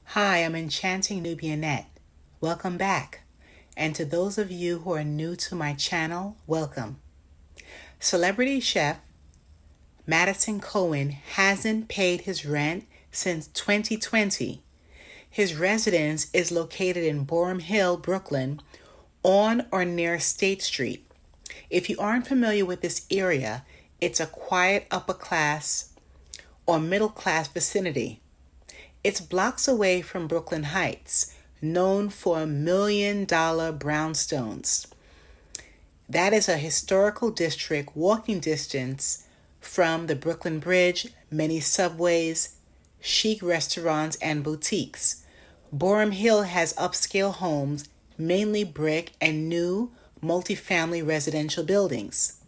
Hi, I'm Enchanting Nubianette. Welcome back. And to those of you who are new to my channel, welcome. Celebrity chef Madison Cowan hasn't paid his rent since 2020. His residence is located in Boerum Hill, Brooklyn, on or near State Street. If you aren't familiar with this area, it's a quiet upper class or middle class vicinity. It's blocks away from Brooklyn Heights, known for $1 million brownstones. That is a historical district walking distance from the Brooklyn Bridge, many subways, chic restaurants, and boutiques. Boerum Hill has upscale homes, mainly brick, and new multifamily residential buildings.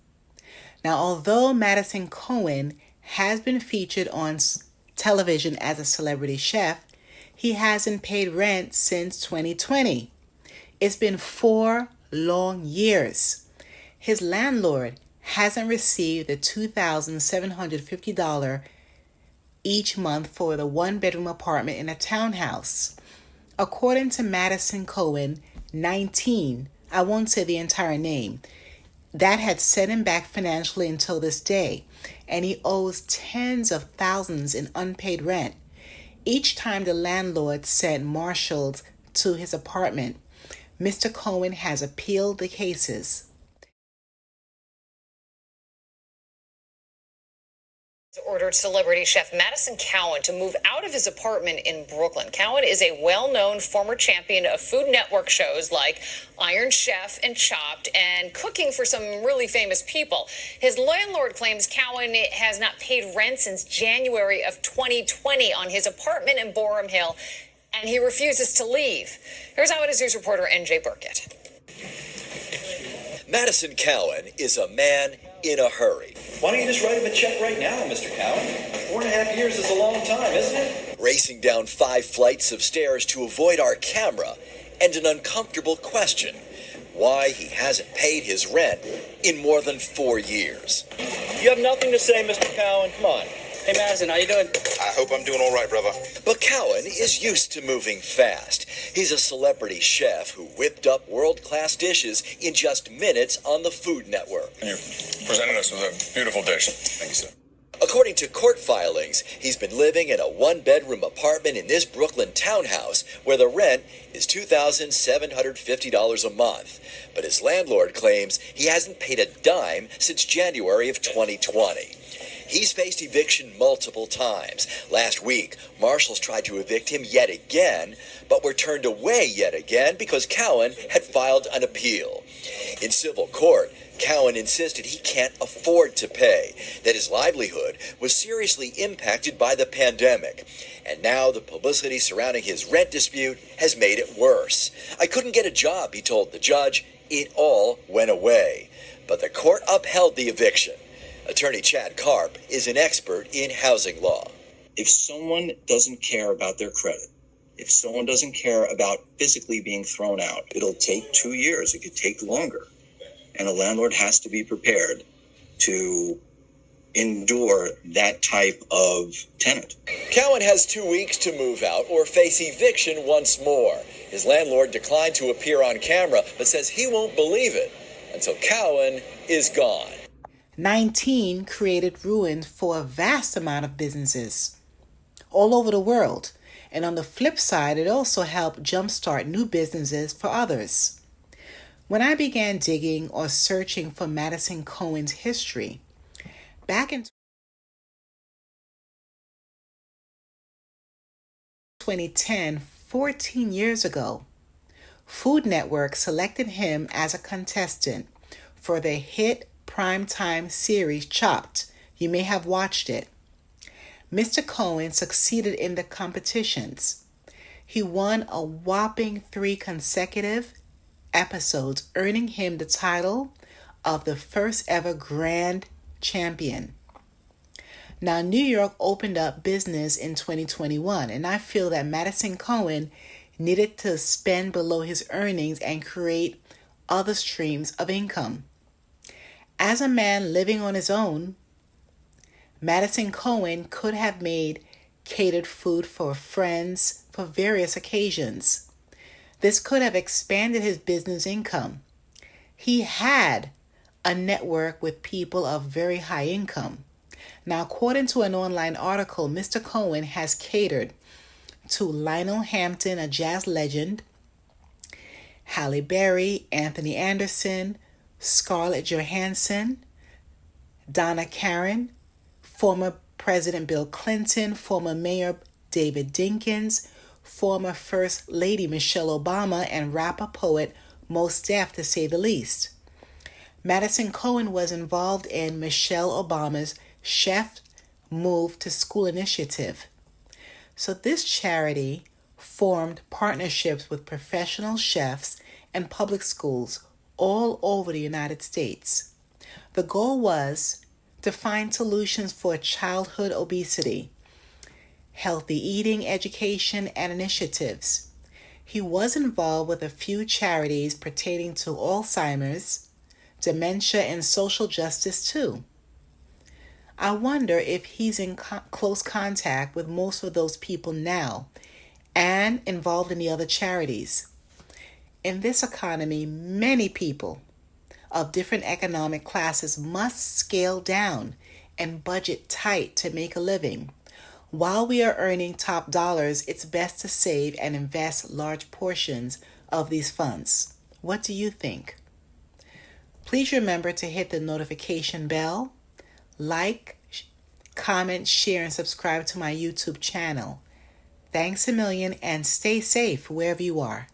Now, although Madison Cowan has been featured on television as a celebrity chef, he hasn't paid rent since 2020. It's been 4 long years. His landlord hasn't received the $2,750 each month for the one-bedroom apartment in a townhouse. According to Madison Cowan, 19, I won't say the entire name, that had set him back financially until this day, and he owes tens of thousands in unpaid rent. Each time the landlord sent marshals to his apartment, Mr. Cowan has appealed the cases. Ordered celebrity chef Madison Cowan to move out of his apartment in Brooklyn. Cowan is a well-known former champion of Food Network shows like Iron Chef and Chopped, and cooking for some really famous people. His landlord claims Cowan has not paid rent since January of 2020 on his apartment in Boerum Hill, and he refuses to leave. Here's Eyewitness News reporter N.J. Burkett. Madison Cowan is a man in a hurry. Why don't you just write him a check right now, Mr. Cowan? 4.5 years is a long time, isn't it? Racing down 5 flights of stairs to avoid our camera and an uncomfortable question: why he hasn't paid his rent in more than 4 years. You have nothing to say, Mr. Cowan. Come on. Hey, Madison, how you doing? I hope I'm doing all right, brother. But Cowan is used to moving fast. He's a celebrity chef who whipped up world-class dishes in just minutes on the Food Network. You presented us with a beautiful dish. Thank you, sir. According to court filings, he's been living in a one-bedroom apartment in this Brooklyn townhouse where the rent is $2,750 a month. But his landlord claims he hasn't paid a dime since January of 2020. He's faced eviction multiple times. Last week, marshals tried to evict him yet again, but were turned away yet again because Cowan had filed an appeal. In civil court, Cowan insisted he can't afford to pay, that his livelihood was seriously impacted by the pandemic. And now the publicity surrounding his rent dispute has made it worse. I couldn't get a job, he told the judge. It all went away. But the court upheld the eviction. Attorney Chad Karp is an expert in housing law. If someone doesn't care about their credit, if someone doesn't care about physically being thrown out, it'll take 2 years. It could take longer. And a landlord has to be prepared to endure that type of tenant. Cowan has 2 weeks to move out or face eviction once more. His landlord declined to appear on camera, but says he won't believe it until Cowan is gone. 19 created ruins for a vast amount of businesses all over the world. And on the flip side, it also helped jumpstart new businesses for others. When I began digging or searching for Madison Cowan's history, back in 2010, 14 years ago, Food Network selected him as a contestant for their hit primetime series Chopped. You may have watched it. Mr. Cowan succeeded in the competitions. He won a whopping 3 consecutive episodes, earning him the title of the first ever grand champion. Now, New York opened up business in 2021, and I feel that Madison Cowan needed to spend below his earnings and create other streams of income. As a man living on his own, Madison Cowan could have made catered food for friends, for various occasions. This could have expanded his business income. He had a network with people of very high income. Now, according to an online article, Mr. Cowan has catered to Lionel Hampton, a jazz legend, Halle Berry, Anthony Anderson, Scarlett Johansson, Donna Karan, former President Bill Clinton, former Mayor David Dinkins, former First Lady Michelle Obama, and rapper-poet Mos Def, to say the least. Madison Cowan was involved in Michelle Obama's Chef Move to School initiative. So this charity formed partnerships with professional chefs and public schools all over the United States. The goal was to find solutions for childhood obesity, healthy eating, education, and initiatives. He was involved with a few charities pertaining to Alzheimer's, dementia, and social justice too. I wonder if he's in close contact with most of those people now and involved in the other charities. In this economy, many people of different economic classes must scale down and budget tight to make a living. While we are earning top dollars, it's best to save and invest large portions of these funds. What do you think? Please remember to hit the notification bell, like, comment, share, and subscribe to my YouTube channel. Thanks a million, and stay safe wherever you are.